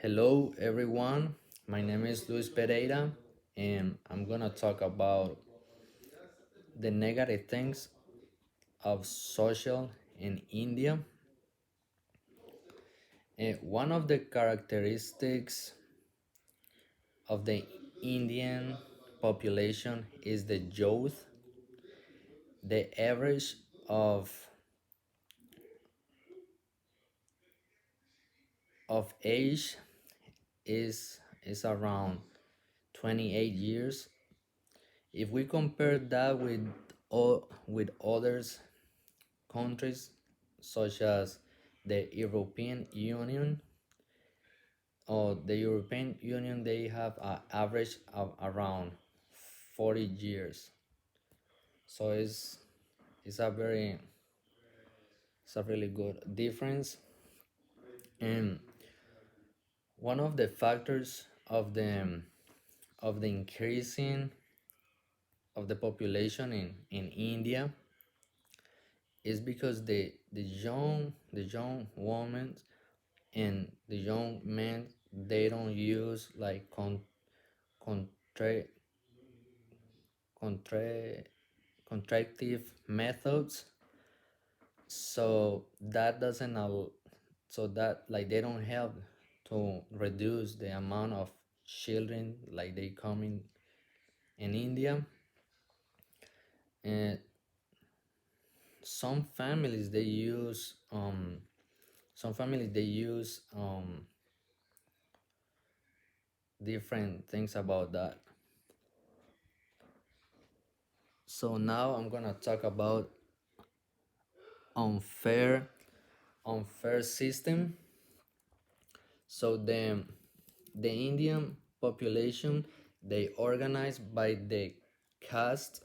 Hello, everyone. My name is Luis Pereira, and I'm gonna talk about the negative things of social in India. One of the characteristics of the Indian population is the youth. The average of age is around 28 years. If we compare that with others countries such as the European Union or the European Union, they have an average of around 40 years. So it's a very it's a really good difference. And one of the factors of the increasing of the population in India is because the young women and the young men, they don't use like contra- contra- contractive methods, so that doesn't so that like they don't help to reduce the amount of children like they come in India. And some families they use different things about that. So now I'm gonna talk about unfair unfair system. So the Indian population, they organize by the caste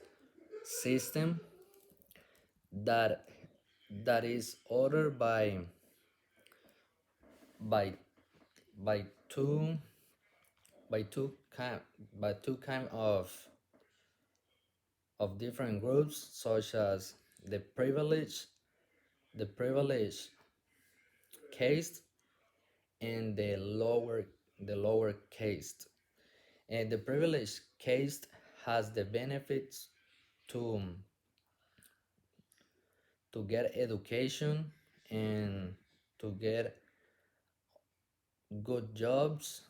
system that is ordered by by two by two kind of different groups, such as the privileged caste and the lower caste. And the privileged caste has the benefits to get education and to get good jobs,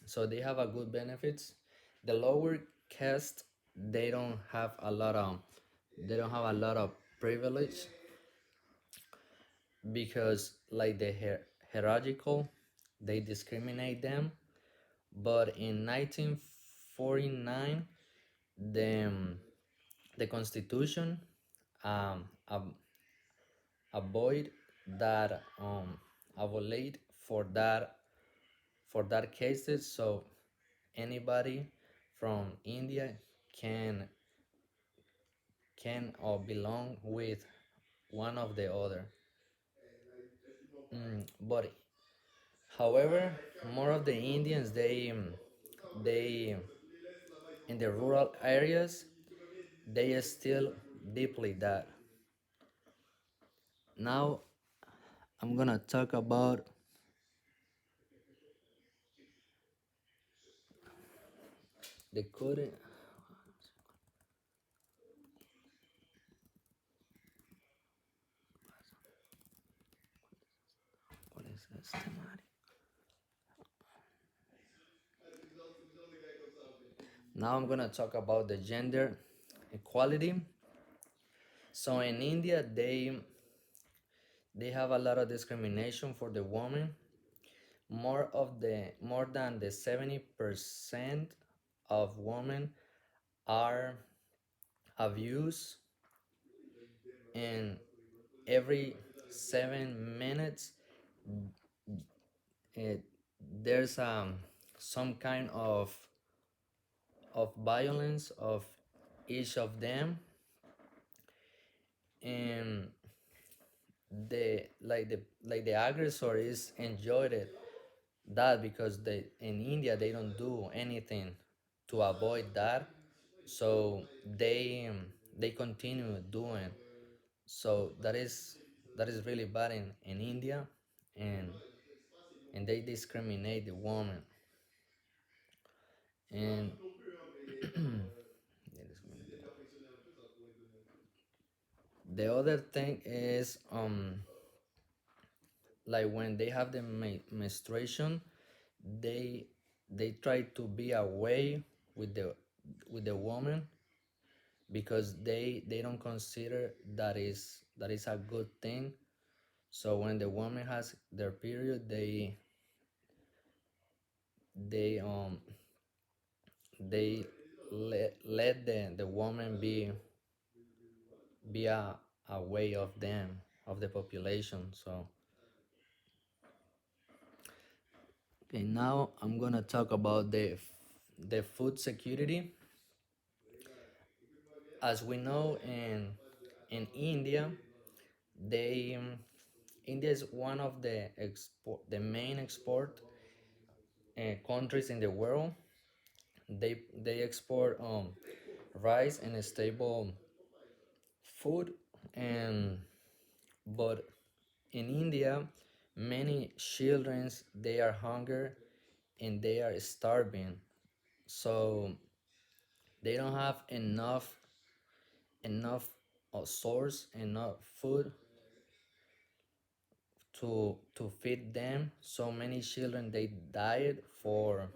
so they have a good benefits. The lower caste, they don't have a lot of privilege, because like the hierarchical, they discriminate them. But in 1949, the the constitution um ab- avoid that abolied for that cases, so anybody from India can or belong with one of the other. But however, more of the Indians, they in the rural areas, they are still deeply that. Now I'm gonna talk about the code. ¿Cuál es este, Mari? Now I'm gonna talk about the gender equality. So in India, they have a lot of discrimination for the woman. More than the 70% of women are abused, and every 7 minutes it, there's some kind of violence of each of them. And the aggressor is enjoyed it, that because they in India they don't do anything to avoid that, so they continue doing. So that is really bad in India. And and they discriminate the woman. And the other thing is like when they have the menstruation, they they try to be away with the woman, because they don't consider that is a good thing. So when the woman has their period, they they let the woman be a way of them, of the population. So okay, now I'm gonna talk about the food security. As we know, in India, they India is one of the main export countries in the world. They export rice and stable food. And but in India, many children, they are hungry and they are starving. So they don't have enough source, enough food to feed them. So many children, they died for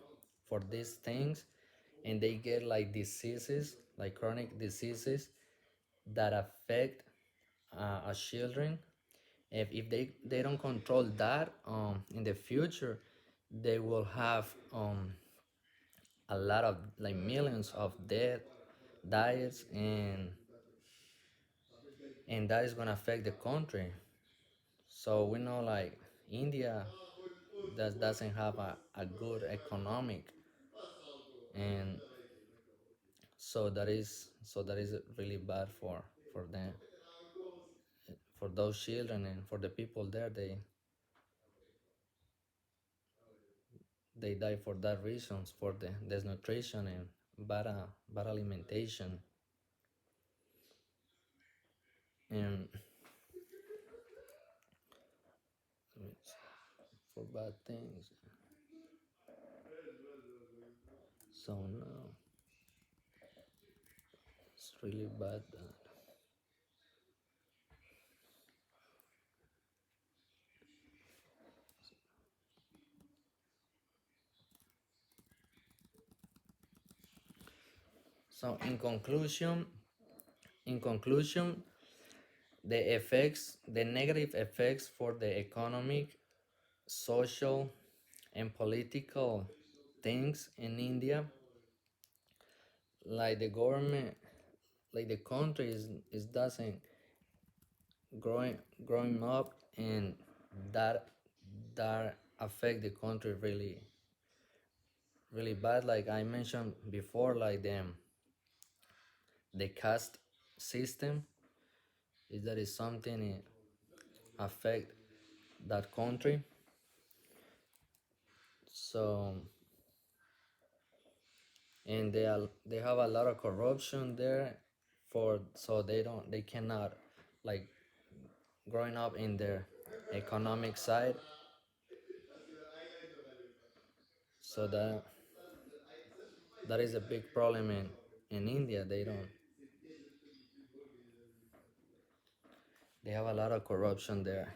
these things, and they get like diseases, like chronic diseases that affect children. If they don't control that, in the future they will have a lot of, like, millions of dead diets, and that is gonna affect the country. So we know, like, India doesn't have a good economic, and so that is really bad for them, for those children, and for the people there. They die for that reasons, for the desnutrition and bad alimentation, and for bad things. So no, it's really bad. So in conclusion, the negative effects for the economic, social, and political things in India, like the government, like the country is doesn't growing up, and that that affect the country really bad. Like I mentioned before, like the caste system, is that is something it affect that country. So, and they have a lot of corruption there, for so they cannot, like, growing up in their economic side. So that is a big problem in India. They have a lot of corruption there.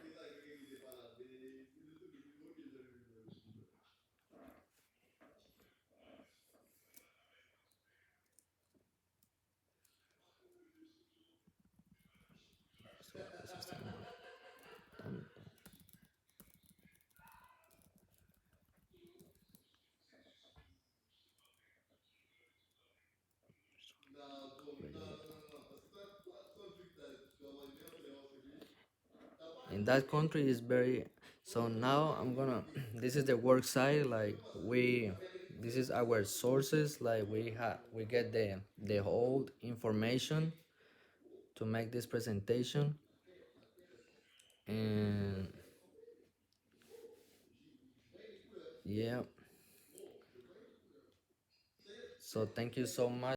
In that country is very. So now I'm gonna this is the work side, like this is our sources, like we get the whole information to make this presentation. And yeah, so thank you so much.